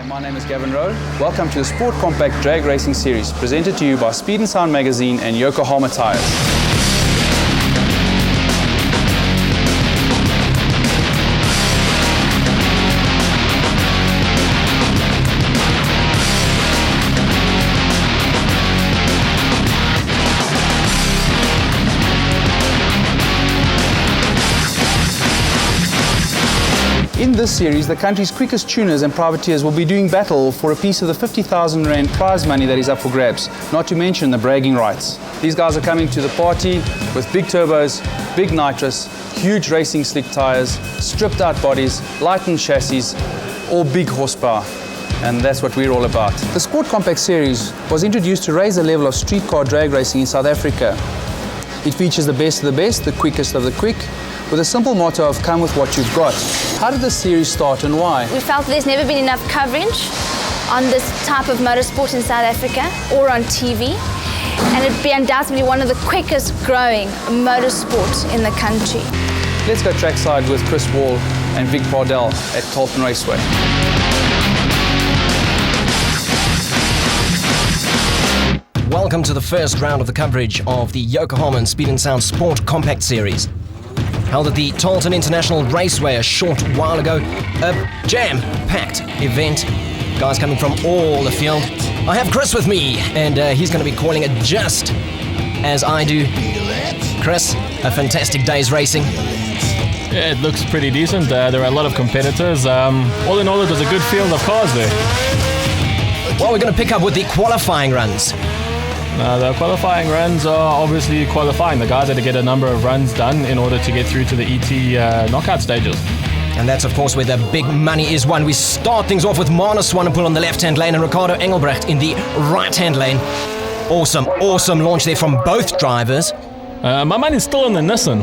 My name is Gavin Rowe. Welcome to the Sport Compact Drag Racing Series, presented to you by Speed and Sound Magazine and Yokohama Tires. In this series, the country's quickest tuners and privateers will be doing battle for a piece of the 50,000 Rand prize money that is up for grabs, not to mention the bragging rights. These guys are coming to the party with big turbos, big nitrous, huge racing slick tyres, stripped out bodies, lightened chassis, all big horsepower. And that's what we're all about. The Sport Compact series was introduced to raise the level of street car drag racing in South Africa. It features the best of the best, the quickest of the quick, with a simple motto of come with what you've got. How did this series start and why? We felt there's never been enough coverage on this type of motorsport in South Africa or on TV, and it'd be undoubtedly one of the quickest growing motorsport in the country. Let's go trackside with Chris Wall and Vic Pardell at Tolton Raceway. Welcome to the first round of the coverage of the Yokohama Speed and Sound Sport Compact Series. Held at the Tolton International Raceway a short while ago, a jam-packed event. Guys coming from all the field. I have Chris with me, and he's going to be calling it just as I do. Chris, a fantastic day's racing. Yeah, it looks pretty decent. There are a lot of competitors. All in all, it was a good field of cars there. Well, we're going to pick up with the qualifying runs. The qualifying runs are obviously qualifying. The guys had to get a number of runs done in order to get through to the ET knockout stages. And that's, of course, where the big money is won. We start things off with Manus Swanepoel on the left-hand lane and Ricardo Engelbrecht in the right-hand lane. Awesome launch there from both drivers. My money's still on the Nissan.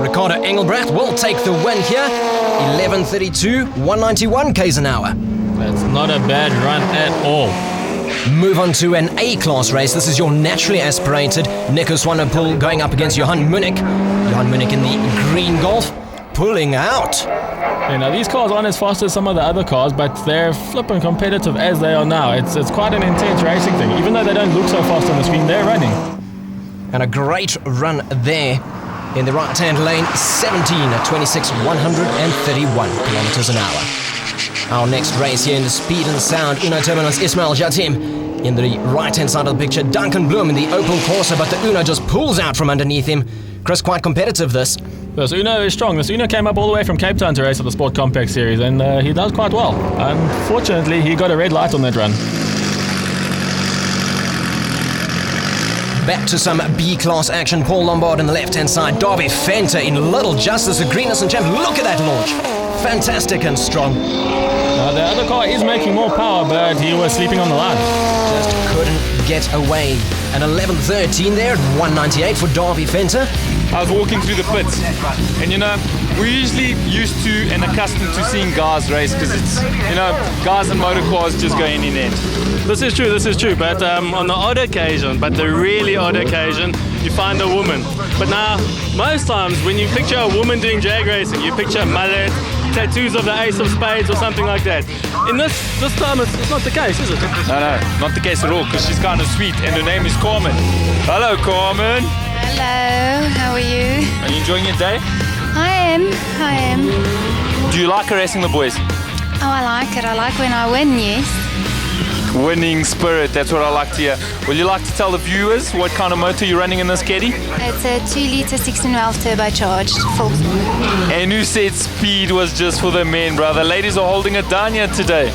Ricardo Engelbrecht will take the win here. 11:32, 191 k's an hour. That's not a bad run at all. Move on to an A-class race. This is your naturally aspirated Nico Swanepoel going up against Johan Munich. Johan Munich in the green Golf, pulling out. You know, these cars aren't as fast as some of the other cars, but they're flipping competitive as they are now. It's quite an intense racing thing. Even though they don't look so fast on the screen, they're running. And a great run there in the right-hand lane, 17:26, 131 kilometers an hour. Our next race here in the Speed and Sound, Uno Terminus Ismail Jatim. In the right-hand side of the picture, Duncan Bloom in the Opel Corsa, but the Uno just pulls out from underneath him. Chris, quite competitive this. This Uno is strong. This Uno came up all the way from Cape Town to race at the Sport Compact Series, and he does quite well. Unfortunately, he got a red light on that run. Back to some B-class action. Paul Lombard on the left-hand side. Darby Fenter in little justice. The Greenest and Champ. Look at that launch. Fantastic and strong. The other car is making more power, but he was sleeping on the line. Just couldn't get away. And 11:13 there, 198 for Darby Fenter. I was walking through the pits, and you know, we're usually used to and accustomed to seeing guys race because it's, you know, guys in motor cars just go in end. This is true, but on the odd occasion, but the really odd occasion, you find a woman. But now, most times when you picture a woman doing drag racing, you picture a mullet, tattoos of the ace of spades or something like that. In this time, it's not the case, is it? No, not the case at all, because she's kind of sweet, and her name is Carmen. Hello, Carmen. Hello, how are you? Are you enjoying your day? I am. Do you like racing the boys? Oh, I like it. I like when I win, yes. Winning spirit, that's what I like to hear. Will you like to tell the viewers what kind of motor you're running in this caddy? It's a 2-litre 16-valve turbocharged full. And who said speed was just for the men, brother? Ladies are holding it down here today.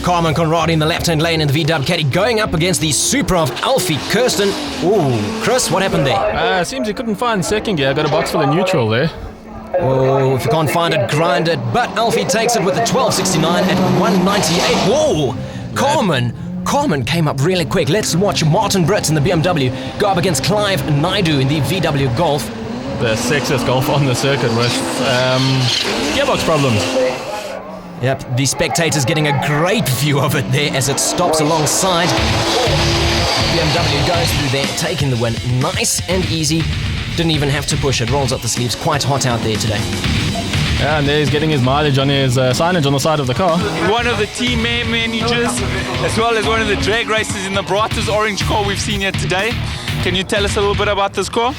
Carmen Conradi in the left-hand lane in the VW caddy going up against the Supra of Alfie Kirsten. Ooh, Chris, what happened there? Seems he couldn't find second gear. Got a box for the neutral there. Oh, if you can't find it, grind it. But Alfie takes it with the 1269 at 198. Whoa! Carmen came up really quick. Let's watch Martin Brits in the BMW go up against Clive Naidu in the VW Golf. The sexiest Golf on the circuit with gearbox problems. Yep, the spectators getting a great view of it there as it stops alongside. BMW goes through there, taking the win. Nice and easy. Didn't even have to push it. Rolls up the sleeves. Quite hot out there today. Yeah, and there he's getting his mileage on his signage on the side of the car. One of the team managers, as well as one of the drag racers in the brightest orange car we've seen here today. Can you tell us a little bit about this car?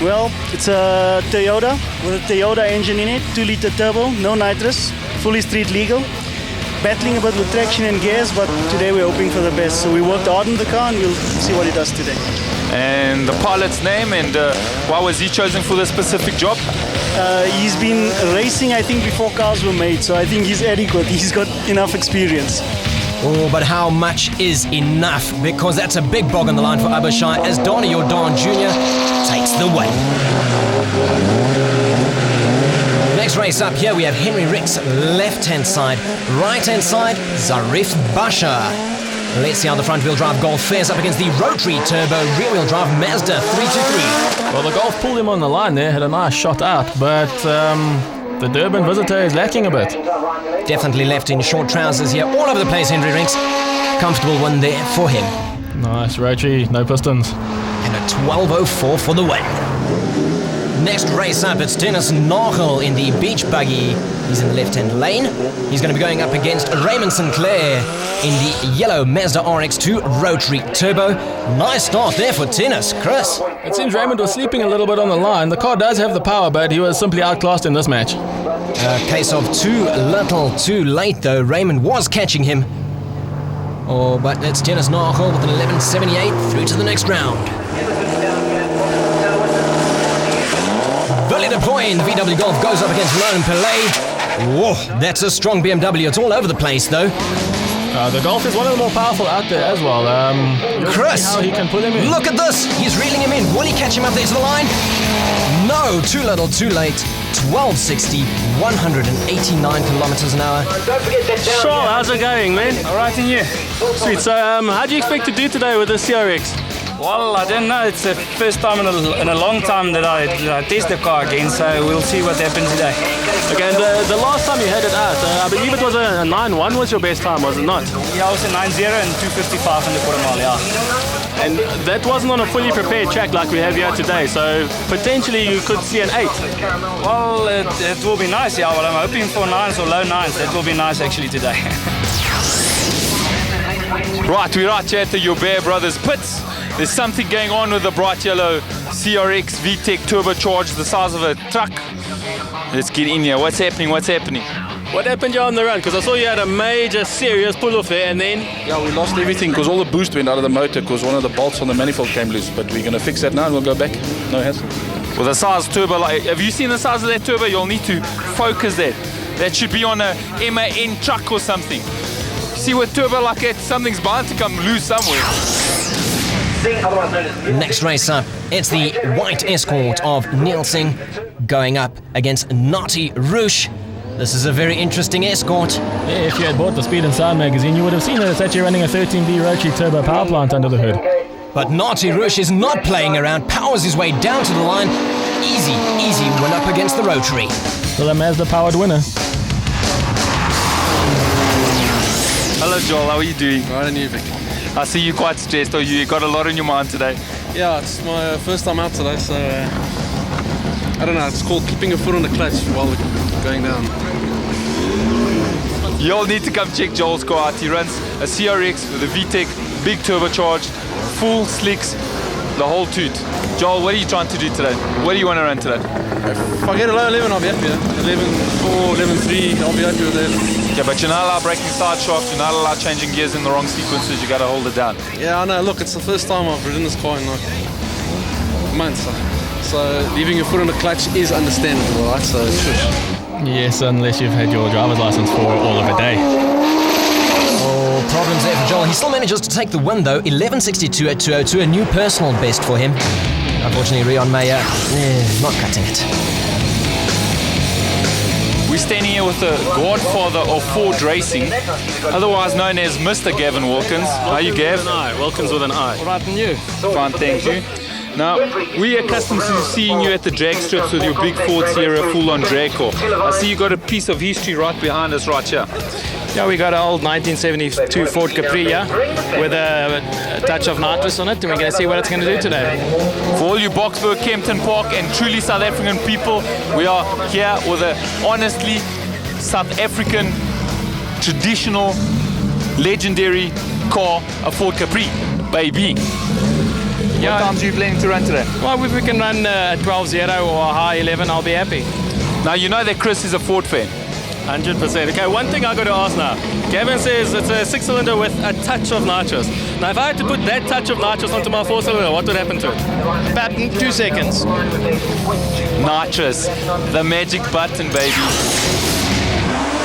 Well, it's a Toyota with a Toyota engine in it, 2-liter turbo, no nitrous, fully street legal. Battling a bit with traction and gears, but today we're hoping for the best. So we worked hard on the car and we'll see what it does today. And the pilot's name, and why was he chosen for this specific job? He's been racing, I think, before cars were made, so I think he's adequate. He's got enough experience. Oh, but how much is enough? Because that's a big bog on the line for Abishai as Donnie Jordan Jr. takes the win. Next race up here, we have Henry Rick's left-hand side. Right-hand side, Zarif Basha. Let's see how the front-wheel drive Golf fares up against the rotary turbo rear-wheel drive Mazda 323. Well, the Golf pulled him on the line there, had a nice shot out, but the Durban visitor is lacking a bit. Definitely left in short trousers here, all over the place, Henry Rinks. Comfortable one there for him. Nice rotary, no pistons. And a 12.04 for the win. Next race up, it's Dennis Nagel in the beach buggy. He's in the left-hand lane. He's going to be going up against Raymond Sinclair in the yellow Mazda RX-2 rotary turbo. Nice start there for Dennis. Chris? It seems Raymond was sleeping a little bit on the line. The car does have the power, but he was simply outclassed in this match. A case of too little, too late, though. Raymond was catching him. Oh, but it's Dennis Nagel with an 11.78 through to the next round. Billy DePloy in the VW Golf goes up against Ronan Pillay. Whoa, that's a strong BMW. It's all over the place, though. The Golf is one of the more powerful out there as well. Chris, how he can pull him in. Look at this. He's reeling him in. Will he catch him up there to the line? No, too little, too late. 1260, 189 kilometers an hour. Sure, how's it going, man? All right, and you? Sweet. So, how do you expect to do today with the CRX? Well, I don't know. It's the first time in a long time that I test the car again, so we'll see what happens today. Okay, and the last time you had it out, I believe it was a 9.1 was your best time, was it not? Yeah, it was a 9.0 and 2.55 in the quarter mile, yeah. And that wasn't on a fully prepared track like we have here today, so potentially you could see an 8. Well, it will be nice, yeah. Well, I'm hoping for 9s or low 9s. That will be nice actually today. Right, we're right here at the Joubert Brothers pits. There's something going on with the bright yellow CRX VTEC turbocharged, the size of a truck. Let's get in here. What's happening? What's happening? What happened here on the run? Because I saw you had a major, serious pull-off there, and then... Yeah, we lost everything because all the boost went out of the motor because one of the bolts on the manifold came loose. But we're going to fix that now and we'll go back. No hassle. Well, the size turbo, have you seen the size of that turbo? You'll need to focus that. That should be on a MAN truck or something. See with turbo like that, something's bound to come loose somewhere. Next race up, it's the white Escort of Neil Singh going up against Nati Roosh. This is a very interesting Escort. Yeah, if you had bought the Speed and Sound magazine, you would have seen that it's actually running a 13V rotary turbo power plant under the hood. But Nati Roosh is not playing around, powers his way down to the line. Easy win up against the rotary. Well, a Mazda-powered winner. Hello, Joel. How are you doing? Right, and you, Vic? I see you quite stressed, or you got a lot on your mind today. Yeah, it's my first time out today, so I don't know. It's called keeping a foot on the clutch while we're going down. You'll need to come check Joel's car out. He runs a CRX with a VTEC, big turbocharged, full slicks, the whole toot. Joel, what are you trying to do today? What do you want to run today? If I get a low 11, I'll be happy. 11.4, 11.3, I'll be happy with that. Yeah, but you're not allowed breaking side shafts, you're not allowed changing gears in the wrong sequences, you got to hold it down. Yeah, I know. Look, it's the first time I've ridden this car in like months. So leaving your foot on the clutch is understandable, right? So shush. Yes, unless you've had your driver's license for all of a day. Oh, problems there for Joel. He still manages to take the win though. 11.62 at 202, a new personal best for him. Unfortunately, Rion Meyer, not cutting it. We're standing here with the godfather of Ford racing, otherwise known as Mr. Gavin Wilkins. How are you, Gav? Wilkins with an I. All right, and you? Fine, thank you. Now, we're accustomed to seeing you at the drag strips with your big Ford Sierra full-on drag car. I see you got a piece of history right behind us right here. Yeah, we got an old 1972 Ford Capri, yeah, with a touch of nitrous on it, and we're going to see what it's going to do today. For all you Boksburg, Kempton Park and truly South African people, we are here with a honestly South African traditional legendary car, a Ford Capri, baby. Yeah. What times are you planning to run today? Well, if we can run 12.0 or a high 11, I'll be happy. Now you know that Chris is a Ford fan. 100%. Okay, one thing I got to ask now. Gavin says it's a 6-cylinder with a touch of nitrous. Now, if I had to put that touch of nitrous onto my 4-cylinder, what would happen to it? About 2 seconds. Nitrous, the magic button, baby.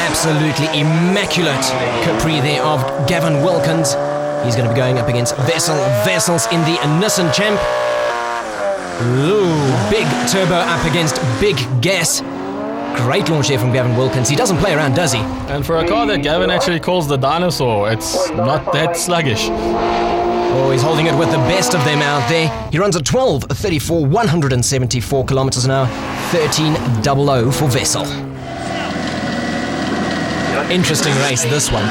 Absolutely immaculate Capri there of Gavin Wilkins. He's going to be going up against Wessels in the Nissan Champ. Ooh, big turbo up against big gas. Great launch there from Gavin Wilkins. He doesn't play around, does he? And for a car that Gavin actually calls the dinosaur, it's not that sluggish. Oh, he's holding it with the best of them out there. He runs at 12.34, 174 kilometers an hour, 13.00 for Wessel. Interesting race, this one.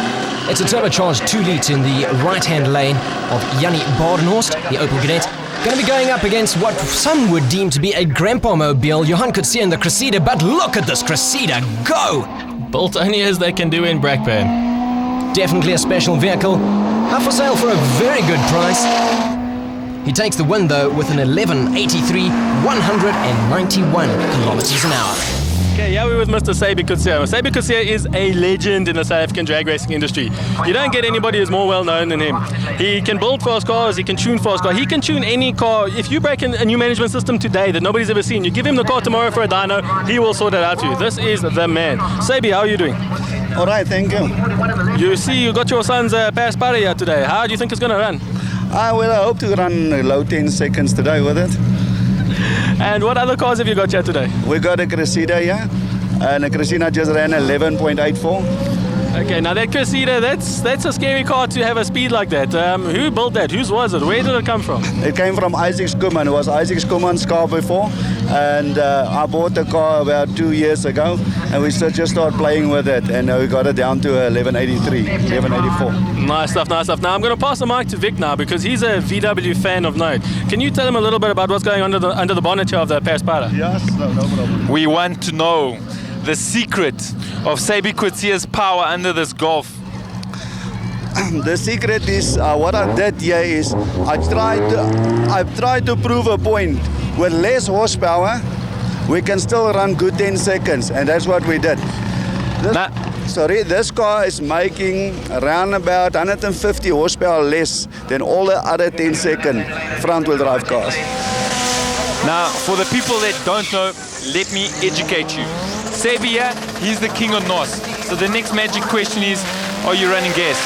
It's a turbocharged 2-litre in the right-hand lane of Jannie Badenhorst, the Opel Kadett. Going to be going up against what some would deem to be a grandpa mobile. Johan could see in the Cressida, but look at this Cressida go! Built only as they can do in Brakpan. Definitely a special vehicle. Up for sale for a very good price. He takes the win though with an 11.83, 191 kilometers an hour. Okay, yeah, we're with Mr. Sabi Kutsia. Sabi Kutsia is a legend in the South African drag racing industry. You don't get anybody who's more well known than him. He can build fast cars, he can tune fast cars, he can tune any car. If you break a new management system today that nobody's ever seen, you give him the car tomorrow for a dyno, he will sort it out for you. This is the man. Sabi, how are you doing? All right, thank you. You see, you got your son's Pass Paria today. How do you think it's going to run? I hope to run low 10 seconds today with it. And what other cars have you got here today? We got a Cressida here, and a Cressida just ran 11.84. Okay, now that Cressida, that's a scary car to have a speed like that. Who built that? Whose was it? Where did it come from? It came from Isaac Skuman. It was Isaac Skuman's car before, and I bought the car about 2 years ago, and we just started playing with it, and we got it down to 11.83, 11.84. Nice stuff, nice stuff. Now I'm going to pass the mic to Vic now because he's a VW fan of note. Can you tell him a little bit about what's going on under the bonnet here of the Passpara? Yes, no problem. We want to know the secret of Sabi Kutsia's power under this Golf. The secret is what I did here is I've tried to prove a point. With less horsepower, we can still run good 10 seconds, and that's what we did. This car is making around about 150 horsepower less than all the other 10-second front-wheel drive cars. Now, for the people that don't know, let me educate you. Sabi here, he's the king of NOS. So the next magic question is, are you running gas?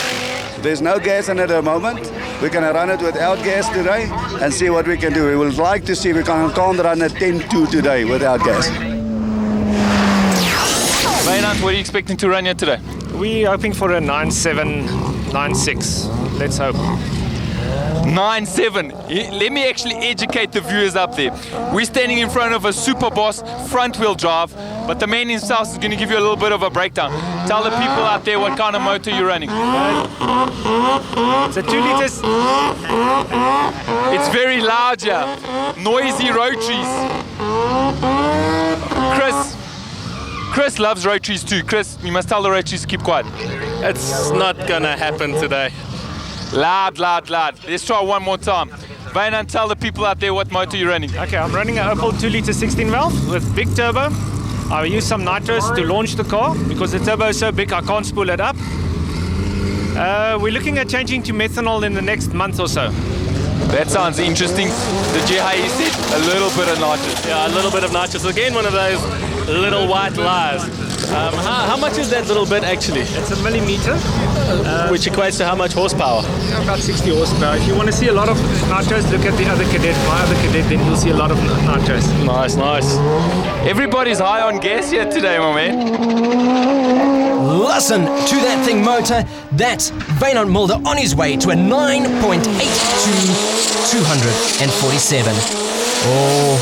There's no gas in it at the moment. We're going to run it without gas today and see what we can do. We would like to see if we can't run a 10.2 today without gas. Wynand, what are you expecting to run here today? We're hoping for a 9.7, 9.6. Let's hope. 9.7. Let me actually educate the viewers up there. We're standing in front of a Super Boss front-wheel drive, but the man himself is going to give you a little bit of a breakdown. Tell the people out there what kind of motor you're running. It's a 2 liters. It's very loud here. Noisy rotaries. Chris loves rotaries too. Chris, you must tell the rotaries to keep quiet. It's not gonna happen today. Loud, loud, loud. Let's try one more time. Wynand, tell the people out there what motor you're running. Okay, I'm running an Opel 2 liter 16 valve with big turbo. I use some nitrous to launch the car because the turbo is so big I can't spool it up. We're looking at changing to methanol in the next month or so. That sounds interesting. Did you hear you said a little bit of nitrous? Yeah, a little bit of nitrous. Again, one of those little white lies. How much is that little bit actually? It's a millimeter. Which equates to how much horsepower? About 60 horsepower. If you want to see a lot of nitrous, look at the other Kadett, my other Kadett, then you'll see a lot of nitrous. Nice, nice. Everybody's high on gas here today, my man. Listen to that thing motor. That's Wynand Mulder on his way to a 9.82, 247. Oh,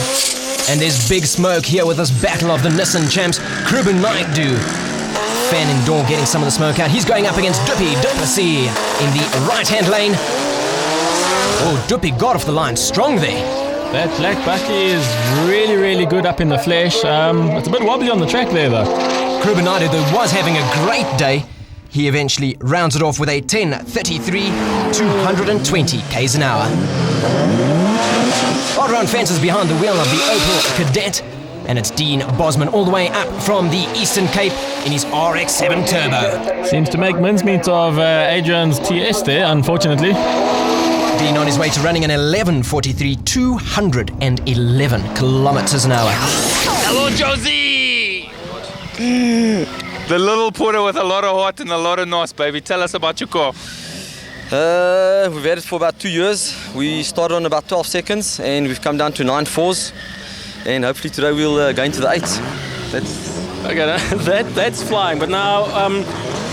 and there's big smoke here with this battle of the Nissan champs. Kruben Naidoo fan indoor getting some of the smoke out. He's going up against Duppy Duplessis in the right-hand lane. Oh, Duppy got off the line strong there. That black bucky is really, really good up in the flesh. It's a bit wobbly on the track there, though. Krubinado, though, was having a great day. He eventually rounds it off with a 10.33, 220 k's an hour. All-round fences behind the wheel of the Opel Cadet. And it's Dean Bosman all the way up from the Eastern Cape in his RX-7 Turbo. Seems to make mincemeat of Adrian's TS there, unfortunately. Dean on his way to running an 11.43, 211 kilometers an hour. Hello, Josie! The little porter with a lot of heart and a lot of nos, baby. Tell us about your car. We've had it for about 2 years. We started on about 12 seconds and we've come down to 9.4s. And hopefully today we'll go into the 8s. That's flying. But now,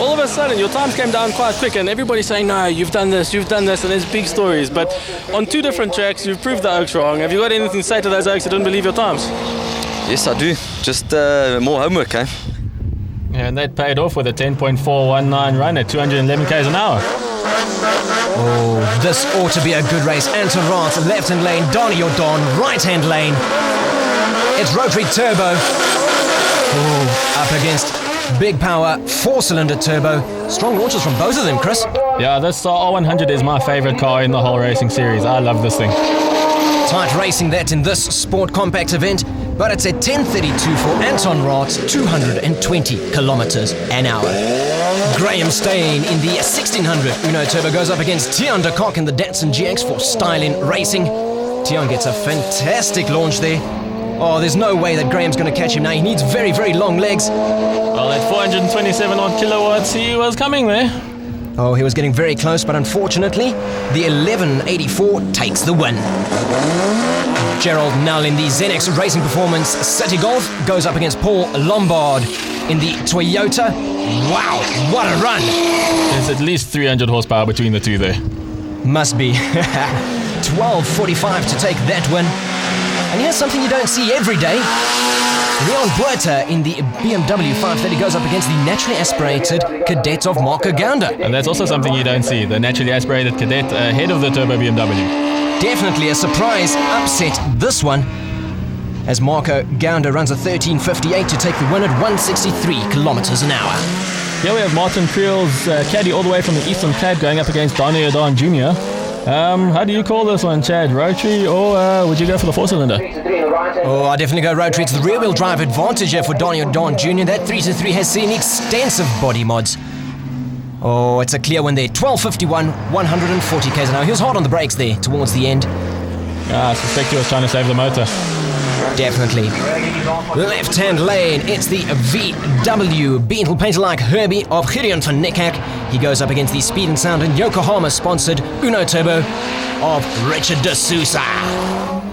all of a sudden, your times came down quite quick, and everybody's saying, no, you've done this, and there's big stories. But on 2 different tracks, you've proved the Oaks wrong. Have you got anything to say to those Oaks that didn't believe your times? Yes, I do. Just more homework, eh? Yeah, and that paid off with a 10.419 run at 211 k's an hour. Oh, this ought to be a good race. Anton Rath, left-hand lane. Donnie Jordan, right-hand lane. It's rotary turbo. Oh, up against big power, 4-cylinder turbo. Strong launches from both of them, Chris. Yeah, this R100 is my favorite car in the whole racing series. I love this thing. Tight racing that in this Sport Compact event, but it's at 10.32 for Anton Rath, 220 kilometers an hour. Graham Stain in the 1600 Uno Turbo goes up against Tian de Kock in the Datsun GX for Stylin Racing. Tian gets a fantastic launch there. Oh, there's no way that Graham's going to catch him now. He needs very, very long legs. Well, at 427 odd kilowatts, he was coming there. Oh, he was getting very close, but unfortunately, the 1184 takes the win. Gerald Null in the ZX Racing Performance City Golf goes up against Paul Lombard in the Toyota. Wow, what a run! There's at least 300 horsepower between the two there. Must be. 12.45 to take that win. And here's something you don't see every day. Leon Buerta in the BMW 530 goes up against the naturally aspirated Cadet of Marco Gounder. And that's also something you don't see, the naturally aspirated Cadet ahead of the Turbo BMW. Definitely a surprise upset, this one, as Marco Gounder runs a 13.58 to take the win at 163 kilometers an hour. Here we have Martin Creel's caddy all the way from the Eastern Cape going up against Donnie Jordan Jr. How do you call this one, Chad? Rotary or would you go for the 4-cylinder? Oh, I definitely go rotary. It's the rear-wheel drive advantage here for Donnie Jordan Jr. That 3-3 has seen extensive body mods. Oh, it's a clear win there. 12.51, 140 k's an hour. He was hard on the brakes there towards the end. I suspect he was trying to save the motor. Definitely. Left-hand lane, it's the VW Beetle painted like Herbie of Gideon van Niekerk. He goes up against the Speed and Sound and Yokohama-sponsored Uno Turbo of Richard de Sousa.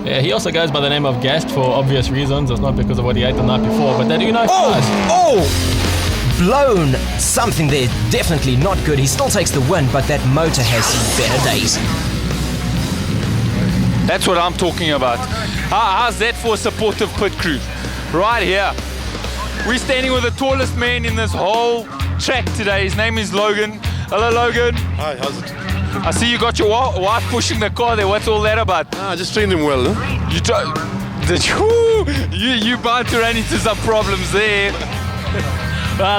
Yeah, he also goes by the name of Gast for obvious reasons. It's not because of what he ate the night before, but that Uno flies. Oh! Blown something there. Definitely not good. He still takes the win, but that motor has seen better days. That's what I'm talking about. How's that for a supportive pit crew? Right here. We're standing with the tallest man in this whole track today. His name is Logan. Hello, Logan. Hi, how's it? I see you got your wife pushing the car there. What's all that about? I just trained him well. Huh? You bound to run into some problems there.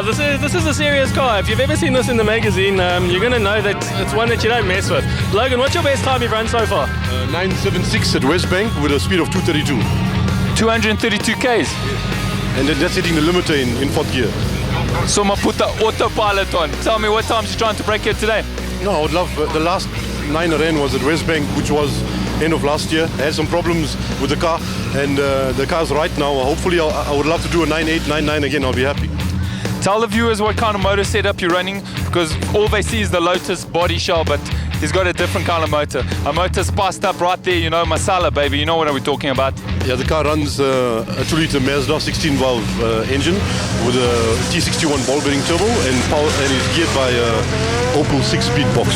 This is a serious car. If you've ever seen this in the magazine, you're going to know that it's one that you don't mess with. Logan, what's your best time you've run so far? 9.76 at West Bank with a speed of 232. 232 Ks? And then that's hitting the limiter in fourth gear. So I put the autopilot on. Tell me what times you're trying to break here today? No, I would love, the last 9 I ran was at West Bank, which was end of last year. I had some problems with the car, and the car's right now. Hopefully I would love to do a 9.8, 9.9 again. I'll be happy. Tell the viewers what kind of motor setup you're running, because all they see is the Lotus body shell, but he's got a different kind of motor. A motor spiced up right there, you know, masala, baby. You know what we're talking about. Yeah, the car runs a 2-liter Mazda 16-valve engine with a T61 ball bearing turbo and is geared by Opel 6-speed box.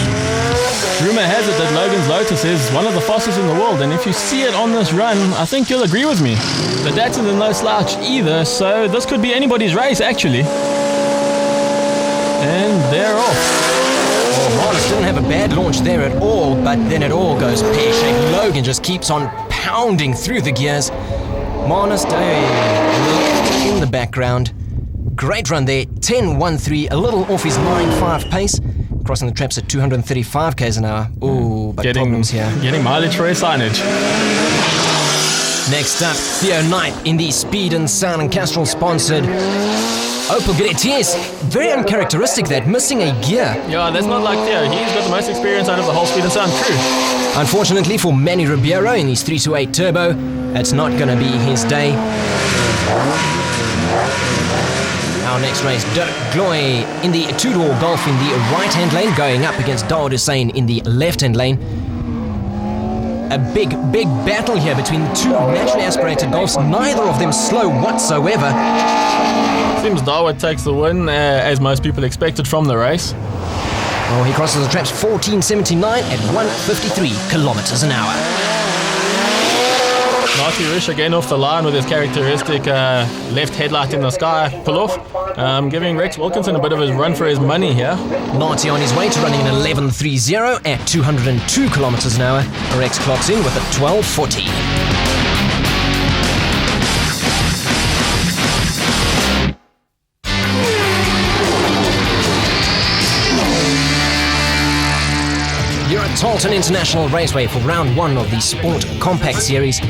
Rumor has it that Logan's Lotus is one of the fastest in the world, and if you see it on this run, I think you'll agree with me. The Datsun is no slouch either, so this could be anybody's race, actually. golf. Well, Marnus didn't have a bad launch there at all, but then it all goes pear-shaped. Logan just keeps on pounding through the gears. Marnus left in the background. Great run there, 10.13, a little off his 9.5 pace. Crossing the traps at 235 k's an hour. Ooh, but problems here. Getting mileage for his signage. Next up, Theo Knight in the Speed and Sound and Castrol sponsored Opel GTS. Very uncharacteristic that, missing a gear. Yeah, that's not like Theo. He's got the most experience out of the whole Speed and Sound crew. Unfortunately for Manny Ribeiro in his 328 Turbo, it's not going to be his day. Our next race, Dirk Gloy in the two-door Golf in the right-hand lane, going up against Dawood Hussein in the left-hand lane. A big battle here between the two naturally aspirated Golfs, neither of them slow whatsoever. Seems Dawood takes the win, as most people expected from the race. Oh, he crosses the traps 14.79 at 153 kilometers an hour. Nati Rish again off the line with his characteristic left headlight in the sky pull-off, giving Rex Wilkinson a bit of a run for his money here. Nati on his way to running an 11.30 at 202 kilometers an hour. Rex clocks in with a 12.40. Here at Taunton International Raceway for round 1 of the Sport Compact Series.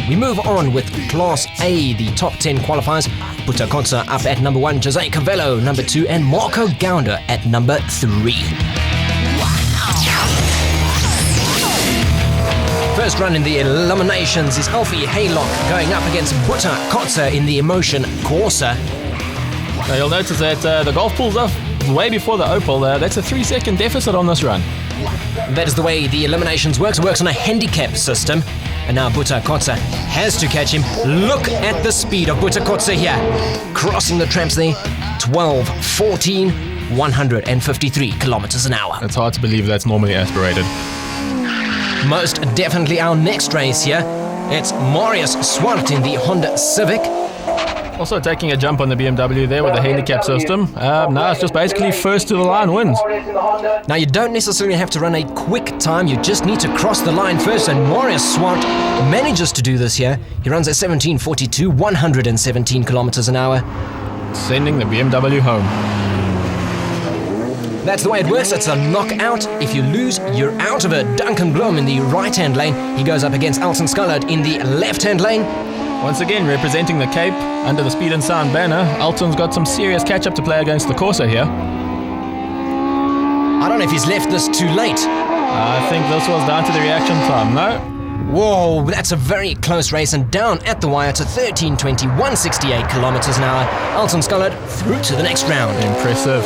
We move on with Class A, the top 10 qualifiers. Buta Kotza up at number 1, Jose Cavello number 2, and Marco Gounder at number 3. First run in the eliminations is Alfie Haylock going up against Buta Kotza in the Emotion Corsa. Now you'll notice that the Golf pulls off way before the Opel. That's a 3-second deficit on this run. That is the way the eliminations works. It works on a handicap system. And now Buta Kotza has to catch him. Look at the speed of Buta Kotza here. Crossing the traps there. 12.14, 153 kilometers an hour. It's hard to believe that's normally aspirated. Most definitely our next race here. It's Marius Swart in the Honda Civic. Also taking a jump on the BMW there with the handicap system. Now it's just basically first to the line wins. Now you don't necessarily have to run a quick time, you just need to cross the line first, and Marius Swart manages to do this here. He runs at 17.42, 117 kilometers an hour. Sending the BMW home. That's the way it works, it's a knockout. If you lose, you're out of it. Duncan Blom in the right-hand lane. He goes up against Alton Scullard in the left-hand lane. Once again, representing the Cape under the Speed and Sound banner, Alton's got some serious catch-up to play against the Corsa here. I don't know if he's left this too late. I think this was down to the reaction time, no? Whoa, that's a very close race, and down at the wire to 13.20, 168 kilometers an hour. Alton Scullard through to the next round. Impressive.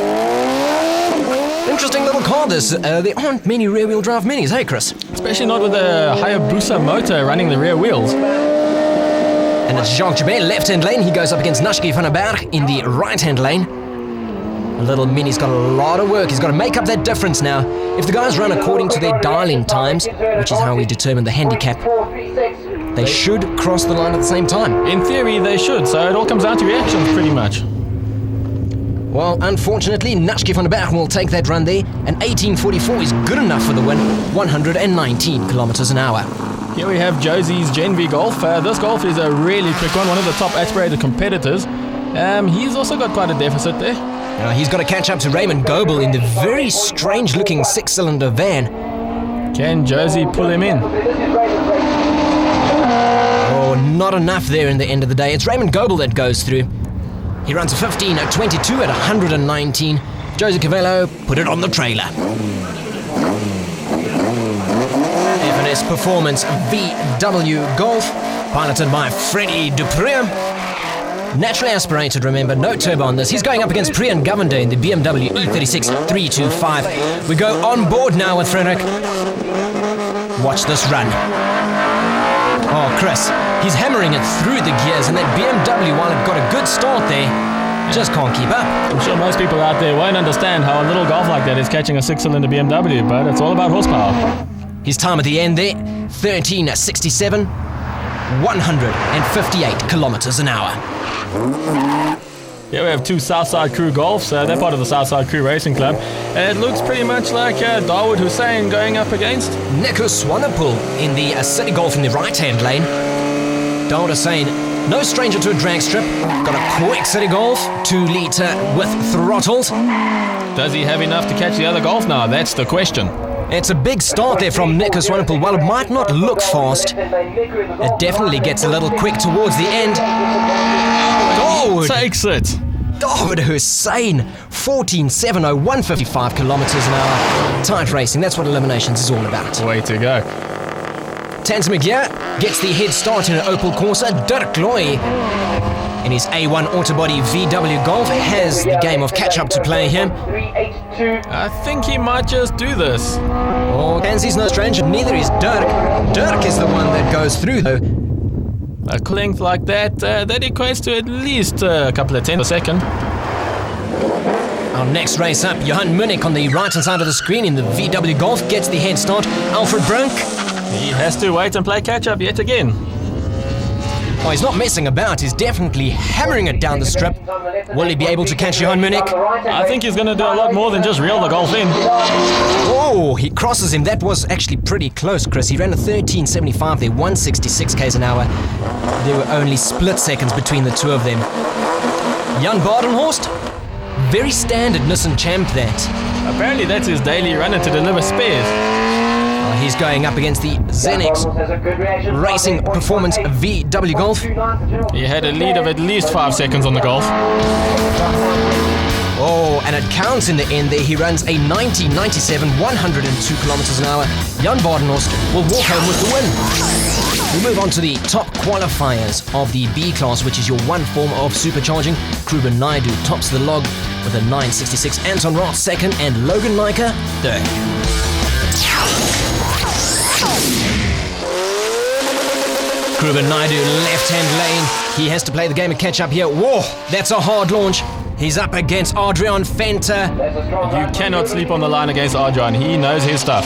Interesting little car this. There aren't many rear-wheel drive minis, hey Chris? Especially not with a Hayabusa motor running the rear wheels. And it's Jacques Joubert, left-hand lane. He goes up against Nashki van der Berg in the right-hand lane. A little mini's got a lot of work. He's got to make up that difference now. If the guys run according to their dial-in times, which is how we determine the handicap, they should cross the line at the same time. In theory, they should, so it all comes down to reactions pretty much. Well, unfortunately, Nashki van der Berg will take that run there, and 18.44 is good enough for the win, 119 kilometers an hour. Here we have Josie's Gen V Golf. This Golf is a really quick one of the top aspirated competitors. He's also got quite a deficit there. He's got to catch up to Raymond Goebel in the very strange-looking 6-cylinder van. Can Josie pull him in? Oh, not enough there in the end of the day. It's Raymond Goebel that goes through. He runs a 15.22 at 119. Jose Cavello put it on the trailer. F&S Performance VW Golf, piloted by Freddie Dupré. Naturally aspirated, remember, no turbo on this. He's going up against Priyan Govender in the BMW E36 325. We go on board now with Frederick. Watch this run. Oh, Chris, he's hammering it through the gears, and that BMW, while it got a good start there, just can't keep up. I'm sure most people out there won't understand how a little Golf like that is catching a 6-cylinder BMW, but it's all about horsepower. His time at the end there, 13.67, 158 kilometers an hour. Yeah, we have two Southside Crew Golfs. They're part of the Southside Crew Racing Club. And it looks pretty much like Dawood Hussein going up against Nico Swanepoel in the City Golf in the right-hand lane. Dawood Hussein, no stranger to a drag strip. Got a quick City Golf, 2-litre with throttles. Does he have enough to catch the other Golf now? That's the question. It's a big start there from Nico Swanepoel. While it might not look fast, it definitely gets a little quick towards the end. Dawood takes it. Dawood Hussein, 14.70, 155 kilometers an hour. Tight racing, that's what eliminations is all about. Way to go. Tans McGear gets the head start in an Opel Corsa. Dirk Loy in his A1 Autobody VW Golf has the game of catch-up to play here. I think he might just do this. Oh, Tansy's no stranger, neither is Dirk. Dirk is the one that goes through, though. A length like that, that equates to at least a couple of tenths a second. Our next race up, Johan Munich on the right-hand side of the screen in the VW Golf gets the head start. Alfred Brunk. He has to wait and play catch-up yet again. Oh, he's not messing about. He's definitely hammering it down the strip. Will he be able to catch Johan Munich? I think he's going to do a lot more than just reel the Golf in. Oh, he crosses him. That was actually pretty close, Chris. He ran a 13.75 there, 166 k's an hour. There were only split seconds between the two of them. Jan Badenhorst, very standard Nissan champ that. Apparently that's his daily runner to deliver spares. He's going up against the Xenix Racing Performance VW Golf. He had a lead of at least 5 seconds on the Golf. Oh, and it counts in the end there. He runs a 90.97, 102 kilometers an hour. Jan Badenhorst will walk home with the win. We move on to the top qualifiers of the B class, which is your one form of supercharging. Kruben Naidu tops the log with a 9.66, Anton Roth second, and Logan Nyker third. Kruben Naidu, left-hand lane. He has to play the game of catch-up here. Whoa, that's a hard launch. He's up against Adrian Fenter. You cannot sleep on the line against Adrian. He knows his stuff.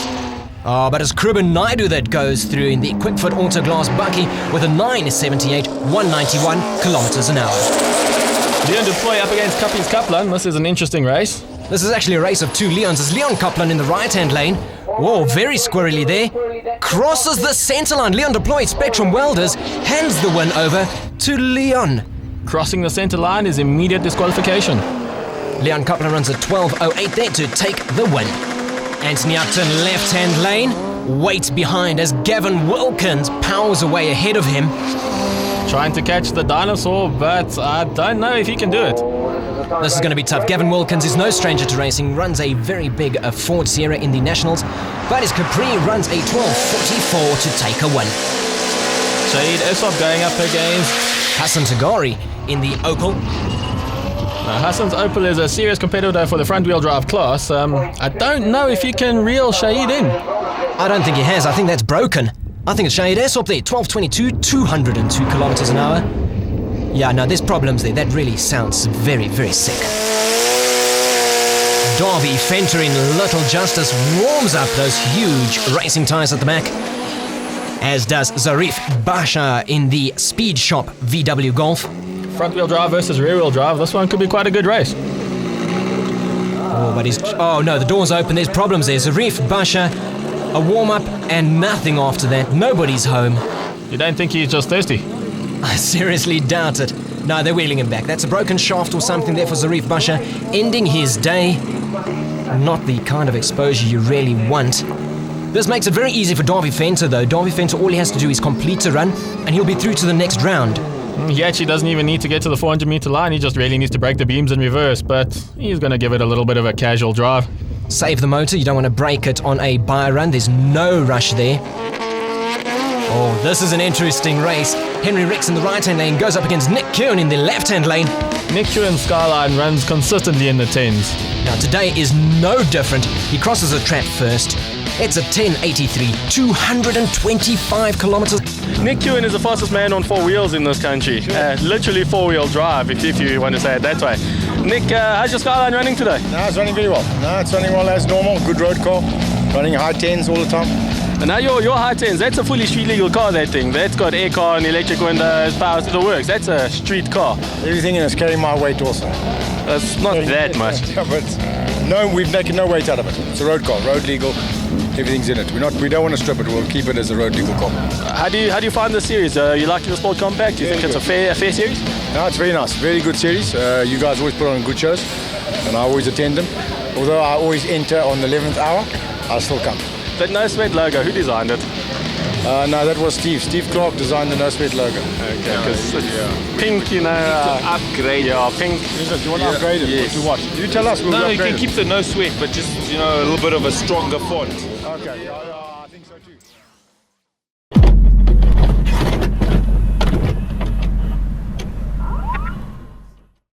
Oh, but it's Kruben Naidu that goes through in the Quickfoot Auto Glass Bucky with a 9.78, 191 kilometers an hour. Leon Deploy up against Kappies Kaplan. This is an interesting race. This is actually a race of two Leons. It's Leon Kaplan in the right-hand lane. Whoa, very squirrely there. Crosses the center line. Leon Deploy, Spectrum Welders, hands the win over to Leon. Crossing the center line is immediate disqualification. Leon Kaplan runs a 12.08 there to take the win. Anthony Upton, left-hand lane, waits behind as Gavin Wilkins powers away ahead of him. Trying to catch the dinosaur, but I don't know if he can do it. This is going to be tough. Gavin Wilkins is no stranger to racing, runs a very big Ford Sierra in the Nationals, but his Capri runs a 12.44 to take a win. Saeed Esop going up against Hassan Tagari in the Opel. Now, Hassan's Opel is a serious competitor for the front-wheel drive class. I don't know if he can reel Shahid in. I don't think he has. I think that's broken. I think it's Shahid Esop there, 12.22, 202 kilometers an hour. Yeah, no, there's problems there. That really sounds very, very sick. Darby Fenter in Little Justice warms up those huge racing tyres at the back, as does Zarif Basha in the Speed Shop VW Golf. Front-wheel drive versus rear-wheel drive. This one could be quite a good race. Oh, but oh no, the door's open. There's problems there. Zarif Basha, a warm-up and nothing after that. Nobody's home. You don't think he's just thirsty? I seriously doubt it. No, they're wheeling him back. That's a broken shaft or something there for Zarif Basha, ending his day. Not the kind of exposure you really want. This makes it very easy for Darby Fenter, though. Darby Fenter, all he has to do is complete a run, and he'll be through to the next round. He actually doesn't even need to get to the 400-meter line. He just really needs to break the beams in reverse, but he's going to give it a little bit of a casual drive. Save the motor. You don't want to break it on a by run. There's no rush there. Oh, this is an interesting race. Henry Ricks in the right-hand lane goes up against Nick Keown in the left-hand lane. Nick Keown's Skyline runs consistently in the 10s. Now, today is no different. He crosses the trap first. It's a 10.83, 225 kilometers. Nick Keown is the fastest man on four wheels in this country. Literally four-wheel drive, if you want to say it that way. Nick, how's your Skyline running today? No, it's running very well. No, it's running well as normal. Good road car. Running high 10s all the time. And now your high-tens, that's a fully street legal car, that thing. That's got aircon, electric windows, power to the works. That's a street car. Everything in it's carrying my weight also. That's not that much. Yeah, but no, we've taken no weight out of it. It's a road car, road legal. Everything's in it. We don't want to strip it. We'll keep it as a road legal car. How do you find the series? You like the Sport Compact? Do you think it's a fair series? No, it's very nice. Very good series. You guys always put on good shows, and I always attend them. Although I always enter on the 11th hour, I still come. That No Sweat logo, who designed it? No, that was Steve. Steve Clark designed the No Sweat logo. Okay, because pink, you know. Upgrade. Yeah, pink. You want to upgrade it? Yes. To what? You tell us. We'll No, you upgrade can it. keep the No Sweat, but just, a little bit of a stronger font. Okay, I think so too.